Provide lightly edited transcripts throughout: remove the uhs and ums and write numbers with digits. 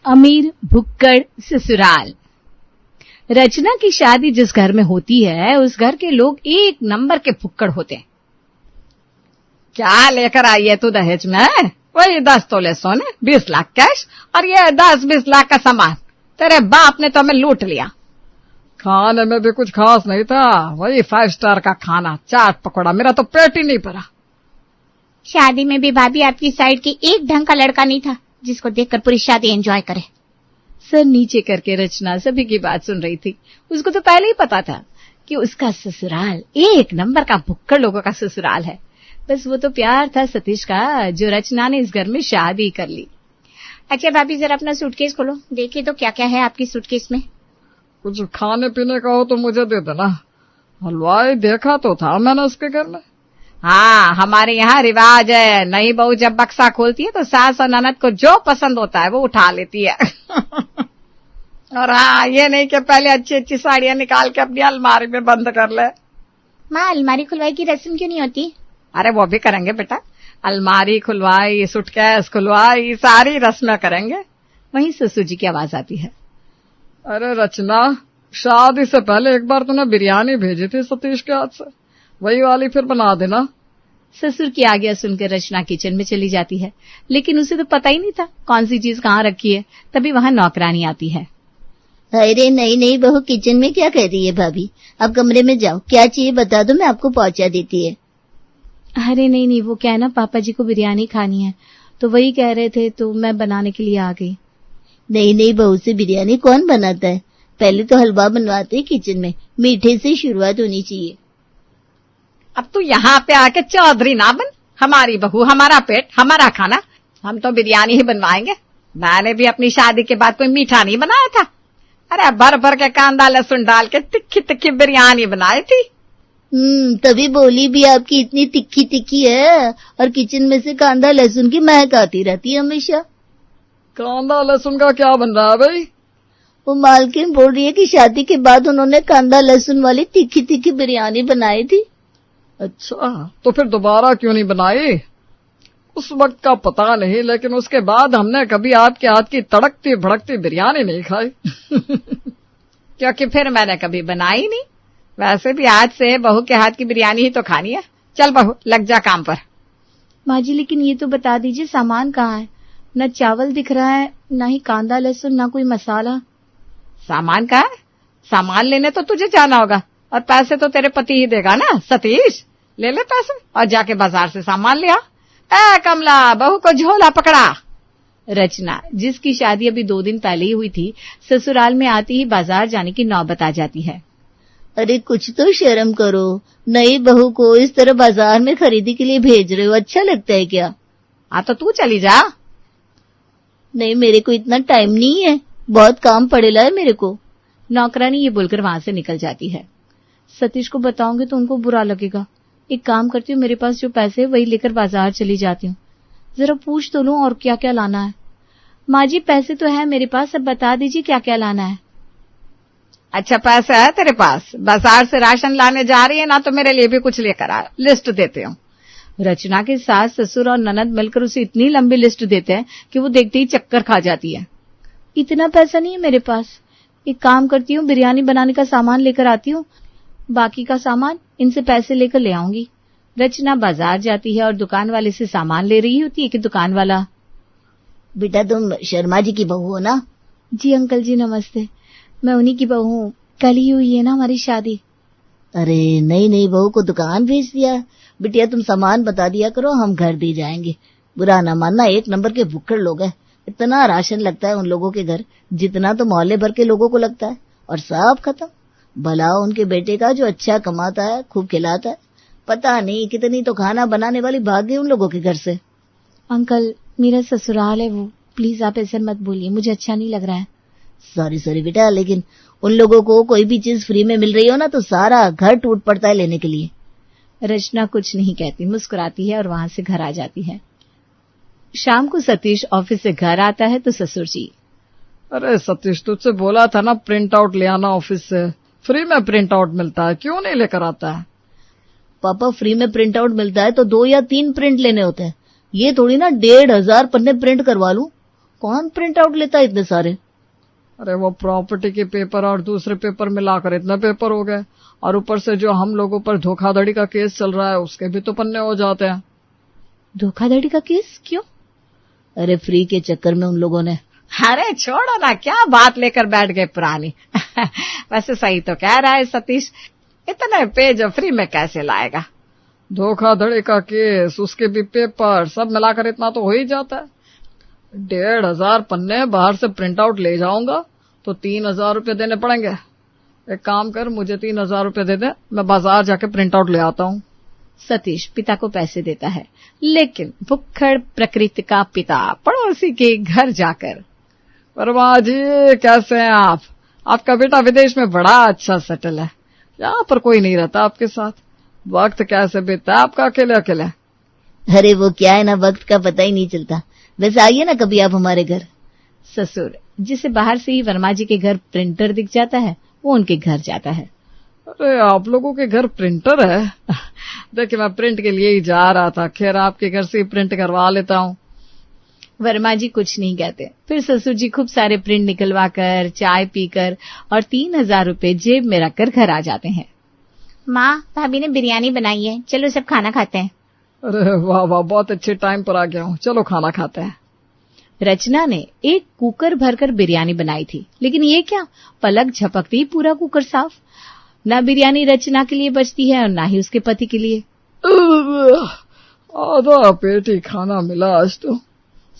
अमीर भुक्कड़ ससुराल। रचना की शादी जिस घर में होती है उस घर के लोग एक नंबर के भुक्कड़ होते हैं। क्या लेकर आई है तू दहेज में? वही 10 तोले सोने, 20 लाख कैश और ये 10-20 लाख का सामान। तेरे बाप ने तो हमें लूट लिया। खाने में भी कुछ खास नहीं था, वही 5 स्टार का खाना, चाट पकौड़ा, मेरा तो पेट ही नहीं भरा। शादी में भी भाभी आपकी साइड की एक ढंग का लड़का नहीं था जिसको देखकर पूरी शादी एंजॉय करे। सर नीचे करके रचना सभी की बात सुन रही थी। उसको तो पहले ही पता था कि उसका ससुराल एक नंबर का भुक्कड़ लोगों का ससुराल है। बस वो तो प्यार था सतीश का जो रचना ने इस घर में शादी कर ली। अच्छा भाभी जरा अपना सूटकेस खोलो, देखिए तो क्या क्या है आपकी सूटकेस में। कुछ खाने पीने का हो तो मुझे दे देना। हलवाई देखा तो था मैंने उसके घर में। हाँ, हमारे यहाँ रिवाज है, नई बहू जब बक्सा खोलती है तो सास और ननद को जो पसंद होता है वो उठा लेती है। और हाँ, ये नहीं कि पहले अच्छी अच्छी साड़ियां निकाल के अपनी अलमारी में बंद कर ले। माँ अलमारी खुलवाई की रस्म क्यों नहीं होती? अरे वो भी करेंगे बेटा, अलमारी खुलवाई, सूटकेस खुलवाई, सारी रस्में करेंगे। वहीं ससुर जी की आवाज आती है। अरे रचना, शादी से पहले एक बार तूने बिरयानी भेजी थी सतीश के हाथ से, वही वाली फिर बना देना। ससुर की आज्ञा सुनकर रचना किचन में चली जाती है, लेकिन उसे तो पता ही नहीं था कौन सी चीज कहाँ रखी है। तभी वहां नौकरानी आती है। अरे नहीं बहू किचन में क्या कर रही है भाभी? आप कमरे में जाओ, क्या चाहिए बता दो, मैं आपको पहुंचा देती है। अरे नहीं, वो क्या है ना, पापा जी को बिरयानी खानी है तो वही कह रहे थे तो मैं बनाने के लिए आ गई। नहीं बहू से बिरयानी कौन बनाता है? पहले तो हलवा बनवाते हैं किचन में, मीठे से शुरुआत होनी चाहिए। अब तू यहाँ पे आके चौधरी ना बन। हमारी बहू, हमारा पेट, हमारा खाना, हम तो बिरयानी ही बनवाएंगे। मैंने भी अपनी शादी के बाद कोई मीठा नहीं बनाया था। अरे भर भर के कांदा लहसुन डाल के तिक्की तिक्की बिरयानी बनाई थी। तभी बोली भी आपकी इतनी तिक्की तिक्की है और किचन में से कांदा लहसुन की महक आती रहती है हमेशा। कांदा लहसुन का क्या बन रहा है भाई? वो मालकिन बोल रही है कि शादी के बाद उन्होंने कांदा लहसुन वाली तिक्की तिक्की बिरयानी बनाई थी। अच्छा, तो फिर दोबारा क्यों नहीं बनाई? उस वक्त का पता नहीं, लेकिन उसके बाद हमने कभी आपके हाथ की तड़कती भड़कती बिरयानी नहीं खाई। क्योंकि फिर मैंने कभी बनाई नहीं। वैसे भी आज से बहू के हाथ की बिरयानी ही तो खानी है। चल बहू, लग जा काम पर। माँ जी, लेकिन ये तो बता दीजिए सामान कहाँ है? न चावल दिख रहा है, न ही कांदा लहसुन, न कोई मसाला। सामान कहाँ है? सामान लेने तो तुझे जाना होगा और पैसे तो तेरे पति ही देगा ना सतीश। ले ले पैसे और जाके बाजार से सामान ले आ। ए कमला, बहू को झोला पकड़ा। रचना, जिसकी शादी अभी 2 दिन पहले ही हुई थी, ससुराल में आती ही बाजार जाने की नौबत आ जाती है। अरे कुछ तो शर्म करो, नई बहू को इस तरह बाजार में खरीदी के लिए भेज रहे हो, अच्छा लगता है क्या? हाँ तो तू चली जा। नहीं, मेरे को इतना टाइम नहीं है, बहुत काम पड़ेला है मेरे को। नौकरानी ये बोलकर वहां से निकल जाती है। सतीश को बताऊंगी तो उनको बुरा लगेगा। एक काम करती हूँ, मेरे पास जो पैसे है वही लेकर बाजार चली जाती हूँ। जरा पूछ तो लूं और क्या क्या लाना है। माँ जी पैसे तो है मेरे पास, अब बता दीजिए क्या क्या लाना है। अच्छा पैसा है तेरे पास? बाजार से राशन लाने जा रही है ना, तो मेरे लिए भी कुछ लेकर आ, लिस्ट देते हूँ। रचना के सास ससुर और ननद मिलकर उसे इतनी लंबी लिस्ट देते हैं कि वो देखते ही चक्कर खा जाती है। इतना पैसा नहीं है मेरे पास। एक काम करती हूँ, बिरयानी बनाने का सामान लेकर आती हूँ, बाकी का सामान इनसे पैसे लेकर ले आऊंगी। रचना बाजार जाती है और दुकान वाले से सामान ले रही होती है कि दुकान वाला, बेटा तुम शर्मा जी की बहू हो ना? जी अंकल जी नमस्ते, मैं उन्हीं की बहू हूँ, कल ही हुई है ना हमारी शादी। अरे नहीं बहू को दुकान भेज दिया। बिटिया तुम सामान बता दिया करो, हम घर दे जाएंगे। बुरा ना मानना, एक नंबर के भुक्कड़ लोग हैं। इतना राशन लगता है उन लोगों के घर जितना तो मोहल्ले भर के लोगों को लगता है, और सब खत्म। भला उनके बेटे का जो अच्छा कमाता है, खूब खिलाता है। पता नहीं कितनी तो खाना बनाने वाली भाग गई उन लोगों के घर से। अंकल मेरा ससुराल है वो, प्लीज आप ऐसे मत बोलिए, मुझे अच्छा नहीं लग रहा है। सॉरी बेटा, लेकिन उन लोगों को कोई भी चीज फ्री में मिल रही हो ना तो सारा घर टूट पड़ता है लेने के लिए। रचना कुछ नहीं कहती, मुस्कुराती है और वहां से घर आ जाती है। शाम को सतीश ऑफिस से घर आता है तो ससुर जी, अरे सतीश, तुझसे बोला था ना प्रिंट आउट ले आना ऑफिस से, फ्री में प्रिंट आउट मिलता है, क्यों नहीं लेकर आता है? पापा फ्री में प्रिंट आउट मिलता है तो 2 या 3 प्रिंट लेने होते हैं, ये थोड़ी ना 1500 पन्ने प्रिंट करवा लूं। कौन प्रिंट आउट लेता है इतने सारे? अरे वो प्रॉपर्टी के पेपर और दूसरे पेपर मिलाकर इतने पेपर हो गए, और ऊपर से जो हम लोगों पर धोखाधड़ी का केस चल रहा है उसके भी तो पन्ने हो जाते हैं। धोखाधड़ी का केस क्यों? अरे फ्री के चक्कर में उन लोगों ने। अरे छोड़ो ना, क्या बात लेकर बैठ गए पुरानी। वैसे सही तो कह रहा है सतीश, इतने पेज फ्री में कैसे लाएगा? धोखाधड़ी का केस, उसके भी पेपर, सब मिलाकर इतना तो हो ही जाता है। 1,500 पन्ने बाहर से प्रिंट आउट ले जाऊंगा तो 3,000 रुपये देने पड़ेंगे। एक काम कर, मुझे 3,000 रुपये दे दे, मैं बाजार जाके प्रिंट आउट ले आता हूँ। सतीश पिता को पैसे देता है, लेकिन भुक्खड़ प्रकृति का पिता पड़ोसी के घर जाकर, वर्मा जी कैसे हैं आप? आपका बेटा विदेश में बड़ा अच्छा सेटल है, यहाँ पर कोई नहीं रहता आपके साथ। वक्त कैसे बीतता है आपका अकेले अकेले? अरे वो क्या है ना, वक्त का पता ही नहीं चलता। वैसे आइए ना कभी आप हमारे घर। ससुर जिसे बाहर से ही वर्मा जी के घर प्रिंटर दिख जाता है, वो उनके घर जाता है। अरे आप लोगों के घर प्रिंटर है? देखिए मैं प्रिंट के लिए ही जा रहा था, खैर आपके घर से ही प्रिंट करवा लेता हूँ। वर्मा जी कुछ नहीं कहते, फिर ससुर जी खूब सारे प्रिंट निकलवा कर, चाय पीकर और 3,000 रुपये जेब में रखकर घर आ जाते हैं। माँ, भाभी ने बिरयानी बनाई है, चलो सब खाना खाते हैं। अरे वाह वाह, बहुत अच्छे टाइम पर आ गया हूँ, चलो खाना खाते हैं। रचना ने एक कुकर भरकर बिरयानी बनाई थी, लेकिन ये क्या, पलक झपकते ही पूरा कुकर साफ। न बिरयानी रचना के लिए बचती है और न ही उसके पति के लिए। आधा पेट ही खाना मिला आज तो।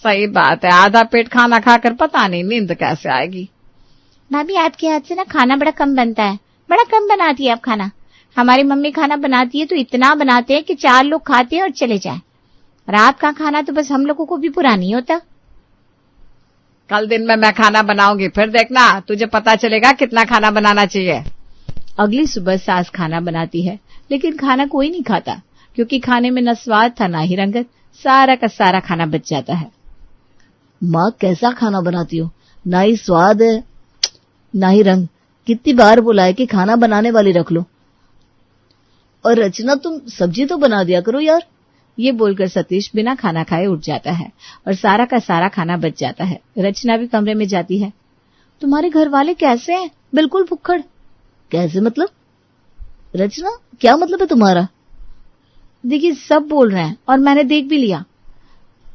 सही बात है, आधा पेट खाना खाकर पता नहीं नींद कैसे आएगी। भाभी आपके हाथ से ना खाना बड़ा कम बनता है, बड़ा कम बनाती है आप खाना। हमारी मम्मी खाना बनाती है तो इतना बनाते हैं कि 4 लोग खाते हैं और चले जाएं। रात का खाना तो बस हम लोगों को भी पूरा नहीं होता। कल दिन में मैं खाना बनाऊंगी, फिर देखना तुझे पता चलेगा कितना खाना बनाना चाहिए। अगली सुबह सास खाना बनाती है, लेकिन खाना कोई नहीं खाता, क्योंकि खाने में न स्वाद था न ही रंगत। सारा का सारा खाना बच जाता है। माँ कैसा खाना बनाती हो, ना ही स्वाद है ना ही रंग। कितनी बार बोला है कि खाना बनाने वाली रख लो। और रचना तुम सब्जी तो बना दिया करो यार। ये बोलकर सतीश बिना खाना खाए उठ जाता है और सारा का सारा खाना बच जाता है। रचना भी कमरे में जाती है। तुम्हारे घर वाले कैसे हैं? बिल्कुल भुक्खड़। कैसे मतलब? रचना क्या मतलब है तुम्हारा? देखिए सब बोल रहे हैं और मैंने देख भी लिया।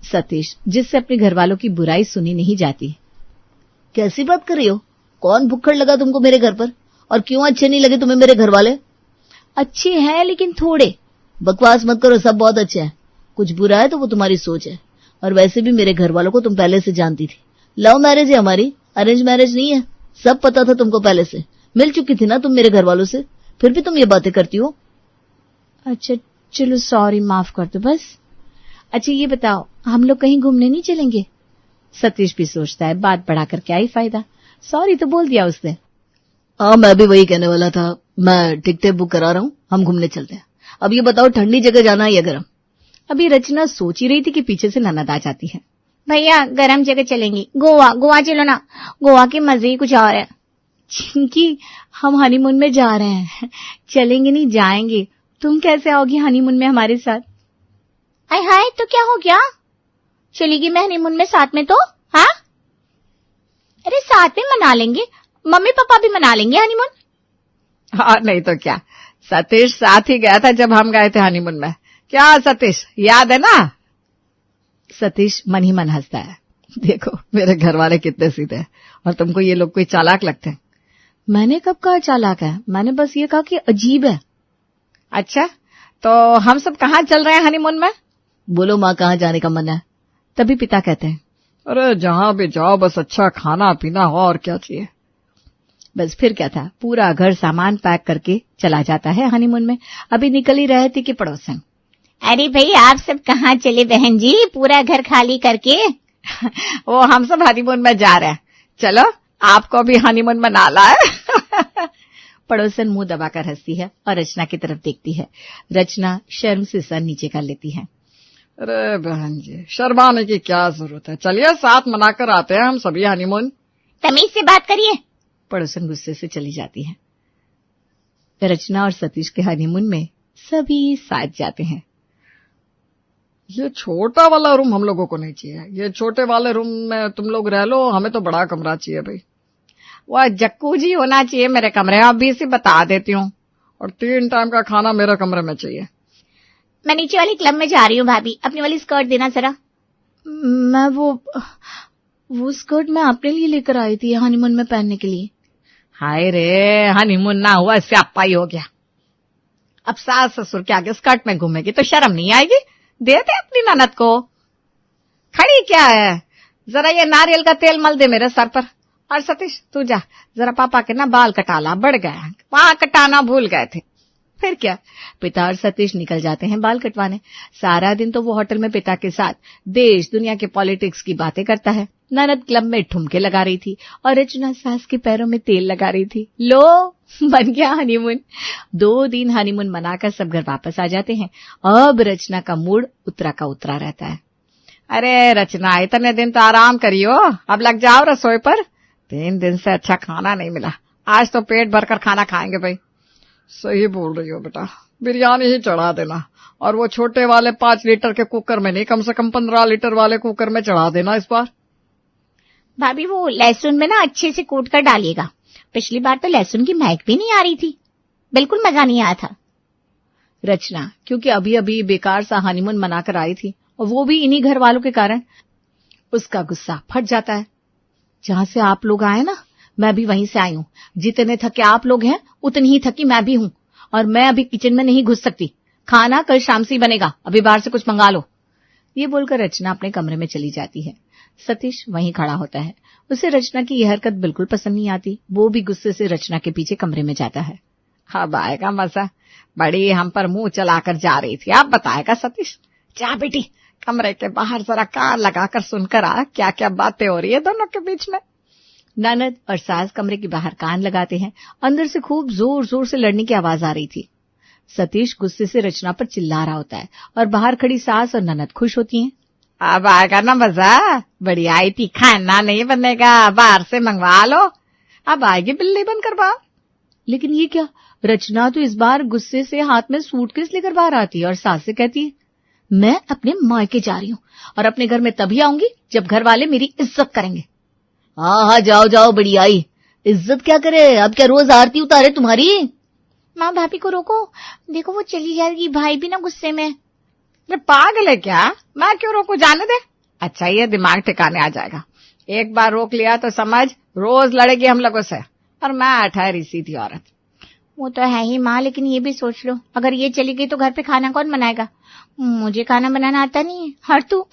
सतीश जिससे अपने घर वालों की बुराई सुनी नहीं जाती। कैसी बात कर रही हो? कौन भुक्खड़ लगा तुमको मेरे घर पर? और क्यों अच्छे नहीं लगे तुम्हें मेरे घर वाले? अच्छे हैं लेकिन थोड़े। बकवास मत करो, सब बहुत अच्छे हैं। कुछ बुरा है तो वो तुम्हारी सोच है। और वैसे भी मेरे घर वालों को तुम पहले से जानती थी। लव मैरिज है हमारी, अरेंज मैरिज नहीं है। सब पता था तुमको पहले से, मिल चुकी थी ना तुम मेरे घर वालों से, फिर भी तुम ये बातें करती हो। अच्छा चलो सॉरी, माफ कर दो बस। अच्छा ये बताओ, हम लोग कहीं घूमने नहीं चलेंगे? सतीश भी सोचता है बात बढ़ाकर क्या ही फायदा, सॉरी तो बोल दिया उसने। हाँ मैं भी वही कहने वाला था, मैं टिकटें बुक करा रहा हूँ, हम घूमने चलते हैं। अब ये बताओ ठंडी जगह जाना है या गर्म? अभी रचना सोच ही रही थी कि पीछे से ननद आ जाती है। भैया गर्म जगह चलेंगी, गोवा। गोवा चलो ना, गोवा के मजे ही कुछ और है। चिंकी हम हनीमून में जा रहे हैं। चलेंगे नहीं जाएंगे। तुम कैसे आओगी हनीमून में हमारे साथ? अरे हाय तो क्या हो गया, चलेगी मैं हनीमून में साथ में तो? हाँ अरे साथ में मना लेंगे, मम्मी पापा भी मना लेंगे हनीमून। हाँ नहीं तो क्या, सतीश साथ ही गया था जब हम गए थे हनीमून में। क्या सतीश याद है ना? सतीश मन ही मन हंसता है। देखो मेरे घर वाले कितने सीधे हैं और तुमको ये लोग कोई चालाक लगते हैं। मैंने कब कहा चालाक है, मैंने बस ये कहा कि अजीब है। अच्छा तो हम सब कहाँ चल रहे हैं हनीमून में? बोलो माँ कहाँ जाने का मन है? तभी पिता कहते हैं अरे जहाँ भी जाओ बस अच्छा खाना पीना हो, और क्या चाहिए। बस फिर क्या था, पूरा घर सामान पैक करके चला जाता है हनीमून में। अभी निकल ही रहे थे कि पड़ोसन, अरे भाई आप सब कहाँ चले बहन जी, पूरा घर खाली करके? वो हम सब हनीमून में जा रहे हैं, चलो आपको भी हनीमून में ना लाए। पड़ोसन मुंह दबाकर हंसती है और रचना की तरफ देखती है। रचना शर्म से सर नीचे कर लेती है। अरे बहन जी शर्माने की क्या जरूरत है, चलिए साथ मनाकर आते हैं हम सभी हनीमून। तमीज से बात करिए। पड़ोसन गुस्से से चली जाती है। रचना और सतीश के हनीमून में सभी साथ जाते हैं। ये छोटा वाला रूम हम लोगों को नहीं चाहिए, ये छोटे वाले रूम में तुम लोग रह लो, हमें तो बड़ा कमरा चाहिए भाई। वह जक्कूजी होना चाहिए मेरे कमरे, अभी से बता देती हूँ। और 3 टाइम का खाना मेरे कमरे में चाहिए। मैं नीचे वाली क्लब में जा रही हूँ भाभी, अपनी वाली स्कर्ट देना जरा। मैं वो स्कर्ट मैं अपने लिए लेकर आई थी हनीमून में पहनने के लिए। हाय रे, हनीमून ना हुआ इससे अपा ही हो गया। अब सास ससुर के आगे स्कर्ट में घूमेगी तो शर्म नहीं आएगी? दे दे अपनी ननद को। खड़ी क्या है, जरा ये नारियल का तेल मल दे मेरे सर पर। और सतीश तू जा जरा पापा के ना बाल कटा ला, बढ़ गया, वहां कटाना भूल गए थे। फिर क्या, पिता और सतीश निकल जाते हैं बाल कटवाने। सारा दिन तो वो होटल में पिता के साथ देश दुनिया के पॉलिटिक्स की बातें करता है। ननद क्लब में ठुमके लगा रही थी और रचना सास के पैरों में तेल लगा रही थी। लो बन गया हनीमून। 2 दिन हनीमून मनाकर सब घर वापस आ जाते हैं। अब रचना का मूड उतरा का उतरा रहता है। अरे रचना, इतने दिन तो आराम करियो, अब लग जाओ रसोई पर। 3 दिन से अच्छा खाना नहीं मिला, आज तो पेट भरकर खाना खाएंगे भाई। सही बोल रही हो बेटा, बिरयानी ही चढ़ा देना, और वो छोटे वाले 5 लीटर के कुकर में नहीं, कम से कम 15 लीटर वाले कुकर में चढ़ा देना इस बार। भाभी वो लहसुन में ना अच्छे से कूट कर डालिएगा, पिछली बार तो लहसुन की महक भी नहीं आ रही थी, बिल्कुल मजा नहीं आया था। रचना क्योंकि अभी अभी बेकार सा हनीमून मनाकर आई थी और वो भी इन्हीं घर वालों के कारण, उसका गुस्सा फट जाता है। जहां से आप लोग आए ना, मैं भी वहीं से आई हूं। जितने थके आप लोग हैं उतनी ही थकी मैं भी हूं, और मैं अभी किचन में नहीं घुस सकती। खाना कल शाम से ही बनेगा, अभी बाहर से कुछ मंगा लो। ये बोलकर रचना अपने कमरे में चली जाती है। सतीश वहीं खड़ा होता है। उसे रचना की यह हरकत बिल्कुल पसंद नहीं आती। वो भी गुस्से से रचना के पीछे कमरे में जाता है। अब आएगा मजा, बड़ी हम पर मुंह चलाकर जा रही थी, अब बताएगा सतीश। जा बेटी, कमरे के बाहर जरा कान लगाकर सुनकर आ, क्या क्या बातें हो रही है दोनों के बीच में। ननद और सास कमरे के बाहर कान लगाते हैं। अंदर से खूब जोर जोर से लड़ने की आवाज आ रही थी। सतीश गुस्से से रचना पर चिल्ला रहा होता है और बाहर खड़ी सास और ननद खुश होती हैं। अब आएगा ना मजा, बड़ी आई थी, खाना नहीं बनेगा, बाहर से मंगवा लो। अब आएगी बिल्ली बनकर बाहर। लेकिन ये क्या, रचना तो इस बार गुस्से से हाथ में सूटकेस लेकर बाहर आती है और सास से कहती है, मैं अपने मायके जा रही हूँ और अपने घर में तभी आऊंगी जब घर वाले मेरी इज्जत करेंगे। हाँ जाओ जाओ, बड़ी आई, इज्जत क्या करे, अब क्या रोज आरती उतारे तुम्हारी। माँ भाभी को रोको, देखो वो चली जाएगी, भाई भी ना गुस्से में। पागल है क्या, मैं क्यों रोकू, जाने दे। अच्छा ये दिमाग ठिकाने आ जाएगा, एक बार रोक लिया तो समझ रोज लड़ेगी हम लोगों से, और मैं ठहरी सीधी औरत। वो तो है ही माँ, लेकिन ये भी सोच लो, अगर ये चली गई तो घर पे खाना कौन बनाएगा। मुझे खाना बनाना आता नहीं है, और तू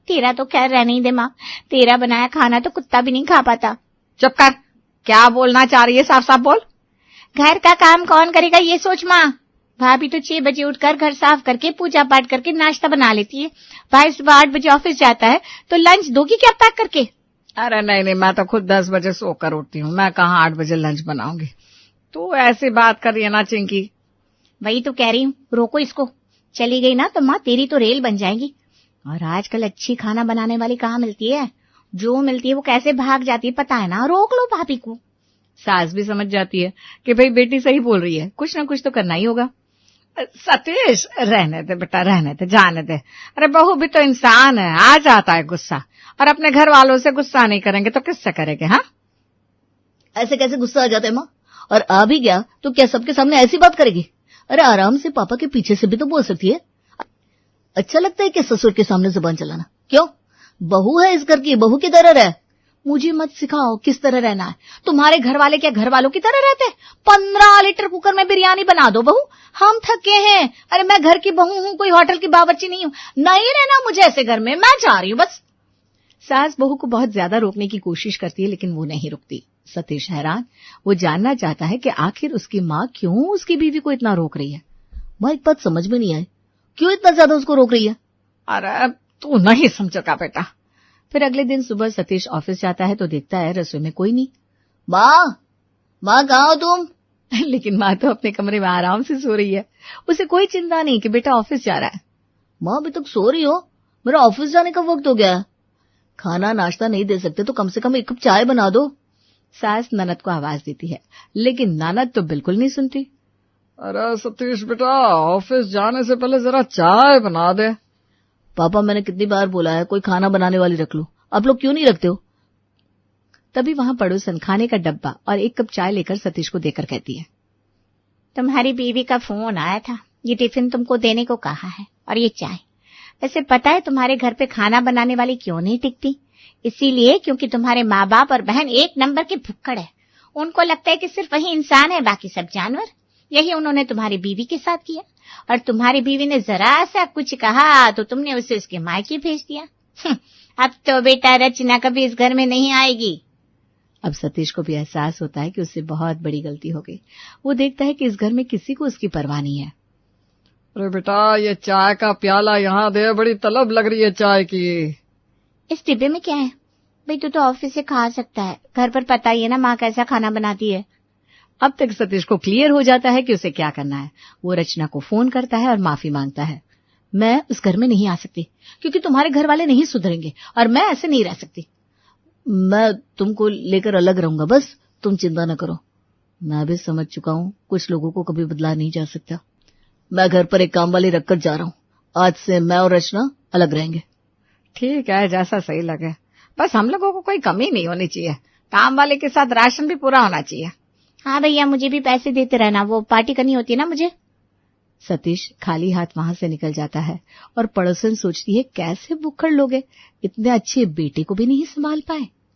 तेरा तो खैर रहने ही दे माँ, तेरा बनाया खाना तो कुत्ता भी नहीं खा पाता। चुप कर, क्या बोलना चाह रही है, साफ साफ बोल। घर का काम कौन करेगा ये सोच माँ। भाभी तो 6 बजे उठकर घर साफ करके पूजा पाठ करके नाश्ता बना लेती है। भाई सुबह 8 बजे ऑफिस जाता है तो लंच दोगी क्या पैक करके। अरे नहीं, मैं तो खुद 10 बजे सोकर उठती हूँ, मैं कहाँ 8 बजे लंच बनाऊंगी। तू ऐसी बात कर रही है ना चिंकी। वही तो कह रही हूँ, रोको इसको, चली गई ना तो माँ तेरी तो रेल बन जाएगी। और आजकल अच्छी खाना बनाने वाली कहाँ मिलती है, जो मिलती है वो कैसे भाग जाती है पता है ना, रोक लो भाभी को। सास भी समझ जाती है कि भाई बेटी सही बोल रही है, कुछ ना कुछ तो करना ही होगा। सतीश रहने दे बेटा, रहने दे, जाने दे। अरे बहू भी तो इंसान है, आ जाता है गुस्सा, और अपने घर वालों से गुस्सा नहीं करेंगे तो किससे करेंगे। हाँ ऐसे कैसे गुस्सा आ जाता है माँ, और आ भी गया तो क्या सबके सामने ऐसी बात करेगी। अरे आराम से पापा के पीछे से भी तो बोल सकती है। अच्छा लगता है कि ससुर के सामने जुबान चलाना, क्यों, बहू है इस घर की, बहू की तरह रह। मुझे मत सिखाओ किस तरह रहना है, तुम्हारे घर वाले क्या घर वालों की तरह रहते हैं। 15 लीटर कुकर में बिरयानी बना दो बहू, हम थके हैं। अरे मैं घर की बहू हूँ, कोई होटल की बावर्ची नहीं हूँ, नहीं रहना मुझे ऐसे घर में, मैं जा रही हूँ बस। सास बहू को बहुत ज्यादा रोकने की कोशिश करती है लेकिन वो नहीं रुकती। सतीश हैरान, वो जानना चाहता है कि आखिर उसकी माँ क्यों उसकी बीवी को इतना रोक रही है। माँ एक बात समझ में नहीं आई, क्यों इतना ज्यादा उसको रोक रही है। अरे तू नहीं समझेगा बेटा। फिर अगले दिन सुबह सतीश ऑफिस जाता है तो देखता है रसोई में कोई नहीं। माँ कहाँ हो तुम। लेकिन माँ तो अपने कमरे में आराम से सो रही है, उसे कोई चिंता नहीं कि बेटा ऑफिस जा रहा है। माँ अभी तक सो रही हो, मेरा ऑफिस जाने का वक्त हो गया। खाना नाश्ता नहीं दे सकते तो कम से कम 1 कप चाय बना दो। सास ननद को आवाज देती है लेकिन ननद तो बिल्कुल नहीं सुनती। अरे सतीश बेटा, ऑफिस जाने से पहले जरा चाय बना दे। पापा मैंने कितनी बार बोला है कोई खाना बनाने वाली रख लो, आप लोग क्यों नहीं रखते हो? तभी वहां पड़ोसन खाने का डब्बा और एक कप चाय लेकर सतीश को देकर कहती है, तुम्हारी बीवी का फोन आया था, ये टिफिन तुमको देने को कहा है और ये चाय। वैसे पता है तुम्हारे घर पे खाना बनाने वाली क्यों नहीं टिकती? इसीलिए क्योंकि तुम्हारे माँ बाप और बहन एक नंबर के भुक्कड़ है। उनको लगता है कि सिर्फ वही इंसान है, बाकी सब जानवर। यही उन्होंने तुम्हारी बीवी के साथ किया और तुम्हारी बीवी ने जरा सा कुछ कहा तो तुमने उसे उसके मायके भेज दिया। अब तो बेटा रचना कभी इस घर में नहीं आएगी। अब सतीश को भी एहसास होता है कि उससे बहुत बड़ी गलती हो गई। वो देखता है कि इस घर में किसी को उसकी परवाह नहीं है। अरे बेटा ये चाय का प्याला यहाँ दे, बड़ी तलब लग रही है चाय की। इस डिब्बे में क्या है? भाई तू तो ऑफिस से खा सकता है, घर पर पता ही है ना माँ कैसा खाना बनाती है। अब तक सतीश को क्लियर हो जाता है कि उसे क्या करना है। वो रचना को फोन करता है और माफी मांगता है। मैं उस घर में नहीं आ सकती क्योंकि तुम्हारे घर वाले नहीं सुधरेंगे और मैं ऐसे नहीं रह सकती। मैं तुमको लेकर अलग रहूंगा, बस तुम चिंता न करो। मैं भी समझ चुका हूँ कुछ लोगों को कभी बदला नहीं जा सकता। मैं घर पर एक काम वाली रखकर जा रहा हूँ। आज से मैं और रचना अलग रहेंगे। ठीक है, जैसा सही लगे। बस हम लोगों को कोई कमी नहीं होनी चाहिए। काम वाले के साथ राशन भी पूरा होना चाहिए। हाँ भैया, मुझे भी पैसे देते रहना, वो पार्टी करनी होती है ना मुझे। सतीश खाली हाथ वहां से निकल जाता है और पड़ोसन सोचती है कैसे भुक्खड़ लोग हैं, इतने अच्छे बेटे को भी नहीं संभाल पाए।